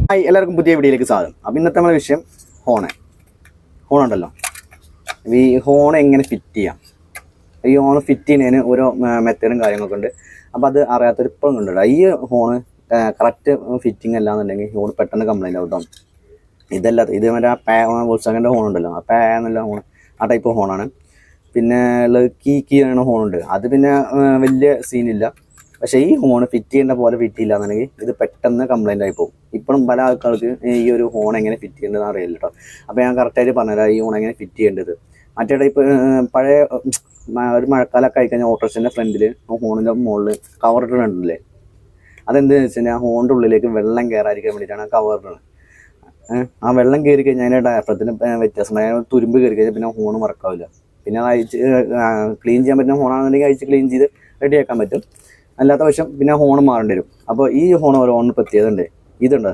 Hi, എല്ലാവർക്കും പുതിയ വീഡിയോയിലേക്ക് സ്വാഗതം. അപ്പോൾ ഇന്നത്തെ നമ്മുടെ വിഷയം ഹോണുണ്ടല്ലോ. ഈ ഹോൺ എങ്ങനെ ഫിറ്റ് ചെയ്യാം, ഈ ഹോൺ ഫിറ്റ് ചെയ്യുന്നതിന് ഓരോ മെത്തേഡും കാര്യങ്ങളൊക്കെ ഉണ്ട്. അപ്പോൾ അത് അറിയാത്തൊരു ഇപ്പോഴും കണ്ടില്ല. ഈ ഹോണ് കറക്റ്റ് ഫിറ്റിംഗ് അല്ലാന്നുണ്ടെങ്കിൽ ഹോൺ പെട്ടെന്ന് കംപ്ലൈൻറ്റ് ആവും. ഇത് മറ്റേ വോൾക്സ്വാഗൻ്റെ ഹോൺ ഉണ്ടല്ലോ, ആ എന്നുള്ള ഹോൺ, ആ ടൈപ്പ് ഹോണാണ്. പിന്നെ ഉള്ളത് കീ ആണ് ഹോണുണ്ട്. അത് പിന്നെ വലിയ സീനില്ല. പക്ഷേ ഈ ഹോൺ ഫിറ്റ് ചെയ്യേണ്ട പോലെ ഫിറ്റ് ചെയ്യില്ല എന്നുണ്ടെങ്കിൽ ഇത് പെട്ടെന്ന് കംപ്ലൈൻ്റ് ആയി പോകും. ഇപ്പോഴും പല ആൾക്കാർക്ക് ഈ ഒരു ഹോൺ എങ്ങനെ ഫിറ്റ് ചെയ്യേണ്ടതെന്ന് അറിയില്ല കേട്ടോ. അപ്പോൾ ഞാൻ കറക്റ്റായിട്ട് പറഞ്ഞുതരാം ഈ ഹോൺ എങ്ങനെ ഫിറ്റ് ചെയ്യേണ്ടത്. മറ്റേ ടൈപ്പ് പഴയ ഒരു മഴക്കാലമൊക്കെ ആയിക്കഴിഞ്ഞാൽ ഓട്ടോറിക്ഷൻ്റെ ഫ്രണ്ടിൽ ഹോണിൻ്റെ മുകളിൽ കവർ ഇട്ടിട്ടുണ്ടല്ലേ, അതെന്താണെന്ന് വെച്ച് കഴിഞ്ഞാൽ ഹോണിൻ്റെ ഉള്ളിലേക്ക് വെള്ളം കയറാതിരിക്കാൻ വേണ്ടിയിട്ടാണ് ആ കവർ ഇടുന്നത്. ആ വെള്ളം കയറി കഴിഞ്ഞാൽ അതിൻ്റെ ഡയഫ്രത്തിന് വ്യത്യാസമായി തുരുമ്പ് കയറി കഴിഞ്ഞാൽ പിന്നെ ഹോൺ വർക്കാവില്ല. പിന്നെ അത് അഴിച്ച് ക്ലീൻ ചെയ്യാൻ പറ്റുന്ന ഹോണാണെന്നുണ്ടെങ്കിൽ അഴിച്ച് ക്ലീൻ ചെയ്ത് റെഡിയാക്കാൻ പറ്റും. അല്ലാത്ത പക്ഷം പിന്നെ ഹോൺ മാറേണ്ടി വരും. അപ്പോൾ ഈ ഹോൺ ഒരു ഹോണിന് പ്രത്യേകത ഉണ്ട്. ഇതുണ്ട്,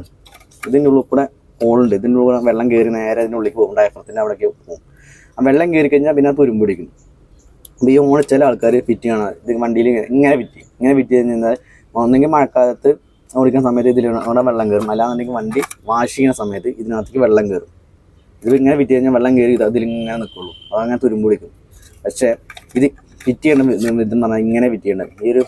ഇതിൻ്റെ ഉള്ളിൽ കൂടെ ഹോളുണ്ട്. ഇതിൻ്റെ ഉള്ളിൽ കൂടെ വെള്ളം കയറി നേരെ അതിൻ്റെ ഉള്ളിലേക്ക് പോകും, ഡയഫ്രത്തിൻ്റെ അവിടേക്ക് പോകും. ആ വെള്ളം കയറി കഴിഞ്ഞാൽ പിന്നെ തുരുമ്പ് പിടിക്കും. അപ്പോൾ ഈ ഹോൺ ചില ആൾക്കാർ ഫിറ്റ് ചെയ്യണം, ഇത് വണ്ടിയിൽ ഇങ്ങനെ ഫിറ്റ് കഴിഞ്ഞാൽ ഒന്നെങ്കിൽ മഴക്കാലത്ത് ഓടിക്കുന്ന സമയത്ത് അവിടെ വെള്ളം കയറും, അല്ലാന്നുണ്ടെങ്കിൽ വണ്ടി വാഷ് ചെയ്യുന്ന സമയത്ത് ഇതിനകത്തേക്ക് വെള്ളം കയറും. ഇത് ഇങ്ങനെ ഫിറ്റ് കഴിഞ്ഞാൽ വെള്ളം കയറി അതിലിങ്ങനെ നിൽക്കുള്ളൂ, അതങ്ങനെ തുരുമ്പ് പിടിക്കും. പക്ഷേ ഇത് ഫിറ്റ് ചെയ്യേണ്ട ഇതെന്ന് പറഞ്ഞാൽ ഇങ്ങനെ ഫിറ്റ് ചെയ്യേണ്ടത്. ഈ ഒരു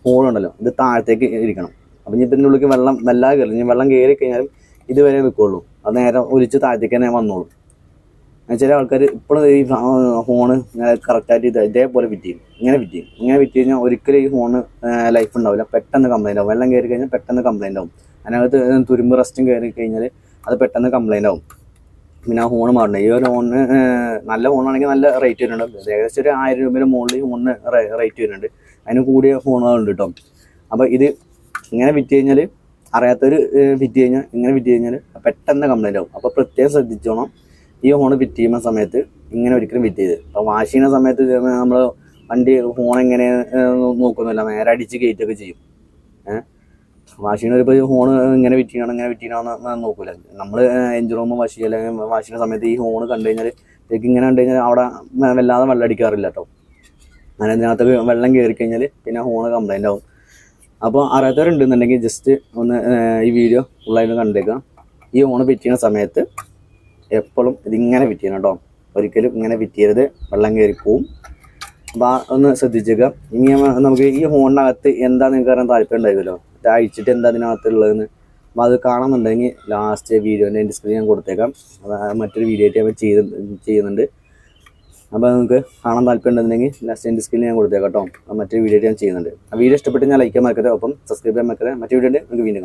ഹോളുണ്ടല്ലോ, ഇത് താഴത്തേക്ക് ഇരിക്കണം. അപ്പം ഇനി ഇതിൻ്റെ ഉള്ളിലേക്ക് വെള്ളം വല്ലാതെ കയറി, ഇനി വെള്ളം കയറി കഴിഞ്ഞാലും ഇതുവരെ നിൽക്കുള്ളൂ, അത് നേരെ ഒലിച്ച് താഴത്തേക്ക് തന്നെ വന്നോളൂ. ചില ആൾക്കാർ ഇപ്പോഴും ഈ ഹോണ് കറക്റ്റായിട്ട് ഇതേപോലെ ഫിറ്റ് ചെയ്യും, ഇങ്ങനെ ഫിറ്റ് കഴിഞ്ഞാൽ ഒരിക്കലും ഈ ഹോണ് ലൈഫ് ഉണ്ടാവില്ല, പെട്ടെന്ന് കംപ്ലൈൻ്റ് ആവും. വെള്ളം കയറി കഴിഞ്ഞാൽ പെട്ടെന്ന് കംപ്ലൈൻ്റ് ആവും. അതിനകത്ത് തുരുമ്പ് റസ്റ്റും കയറി കഴിഞ്ഞാൽ അത് പെട്ടെന്ന് കംപ്ലൈൻ്റ് ആവും. പിന്നെ ആ ഹോണ് മാറണം. ഈ ഒരു ഹോണിന് നല്ല ഹോണാണെങ്കിൽ നല്ല റേറ്റ് വരുന്നുണ്ട്. ഏകദേശം ഒരു 1000 രൂപയുടെ മുകളിൽ ഹോണിന് റേറ്റ് വരുന്നുണ്ട്. അതിന് കൂടിയ ഹോണുകളുണ്ട് കേട്ടോ. അപ്പോൾ ഇത് ഇങ്ങനെ ഫിറ്റ് കഴിഞ്ഞാൽ, അറിയാത്തൊരു ഫിറ്റ് കഴിഞ്ഞാൽ ഇങ്ങനെ ഫിറ്റ് കഴിഞ്ഞാൽ പെട്ടെന്ന് കംപ്ലൈൻ്റ് ആവും. അപ്പോൾ പ്രത്യേകം ശ്രദ്ധിച്ചോണം. ഈ ഹോണ് ഫിറ്റ് ചെയ്യുന്ന സമയത്ത് ഇങ്ങനെ ഒരിക്കലും ഫിറ്റ് ചെയ്ത്, അപ്പോൾ വാഷ് ചെയ്യുന്ന സമയത്ത് നമ്മൾ വണ്ടി ഹോൺ എങ്ങനെ നോക്കുന്നില്ല, നേരെ അടിച്ച് കയറ്റൊക്കെ ചെയ്യും. വാഷ് ചെയ്യുന്നവരിപ്പോൾ ഹോണ് ഇങ്ങനെ ഫിറ്റ് ചെയ്യണമെന്ന് നോക്കില്ല. നമ്മൾ എഞ്ചിൻ റൂം വാഷ് ചെയ്യുക അല്ലെങ്കിൽ വാഷ് ചെയ്യുന്ന സമയത്ത് ഈ ഹോണ് കണ്ടു കഴിഞ്ഞാൽ ഇങ്ങനെ കണ്ടു കഴിഞ്ഞാൽ അവിടെ വല്ലാതെ വെള്ളം അടിക്കാറില്ല കേട്ടോ. അങ്ങനെ ഇതിനകത്ത് വെള്ളം കയറി കഴിഞ്ഞാൽ പിന്നെ ഹോണ് കംപ്ലൈൻ്റ് ആവും. അപ്പോൾ അറിയാത്തവരുണ്ടെന്നുണ്ടെങ്കിൽ ജസ്റ്റ് ഒന്ന് ഈ വീഡിയോ ഫുള്ളായിട്ട് കണ്ടേക്കാം. ഈ ഹോണ് ഫിറ്റ് ചെയ്യുന്ന സമയത്ത് എപ്പോഴും ഇതിങ്ങനെ ഫിറ്റ് ചെയ്യണം കേട്ടോ. ഒരിക്കലും ഇങ്ങനെ ഫിറ്റ് ചെയ്യരുത്, വെള്ളം കയറി പോവും. അപ്പോൾ ഒന്ന് ശ്രദ്ധിച്ചേക്കാം. ഇനി നമുക്ക് ഈ ഹോണിനകത്ത് എന്താ നിങ്ങൾക്ക് അറിയാൻ താല്പര്യം ഉണ്ടായിരുന്നല്ലോ, അഴിച്ചിട്ട് എന്താ അതിനകത്തുള്ളതെന്ന്. അപ്പോൾ അത് കാണുന്നുണ്ടെങ്കിൽ ലാസ്റ്റ് വീഡിയോൻ്റെ ഡിസ്ക്രിപ്ഷൻ ഞാൻ കൊടുത്തേക്കാം. മറ്റൊരു വീഡിയോ ആയിട്ട് ഞാൻ ചെയ്യുന്നുണ്ട്. അപ്പോൾ നിങ്ങൾക്ക് കാണാൻ താല്പര്യം ഉണ്ടെന്നുണ്ടെങ്കിൽ ലാസ്റ്റ് ഡിസ്ക്രിപ്ഷൻ ഞാൻ കൊടുത്തേക്കാം കേട്ടോ. മറ്റൊരു വീഡിയോ ആയിട്ട് ഞാൻ ചെയ്യുന്നുണ്ട്. ആ വീഡിയോ ഇഷ്ടപ്പെട്ട് ഞാൻ ലൈക്ക് ചെയ്യാൻ മറക്കരുത്, ഒപ്പം സബ്സ്ക്രൈബ് ചെയ്യാൻ മറക്കരുത്. മറ്റൊരു വീഡിയോ ഉണ്ട്, നിങ്ങൾക്ക് വീണ്ടും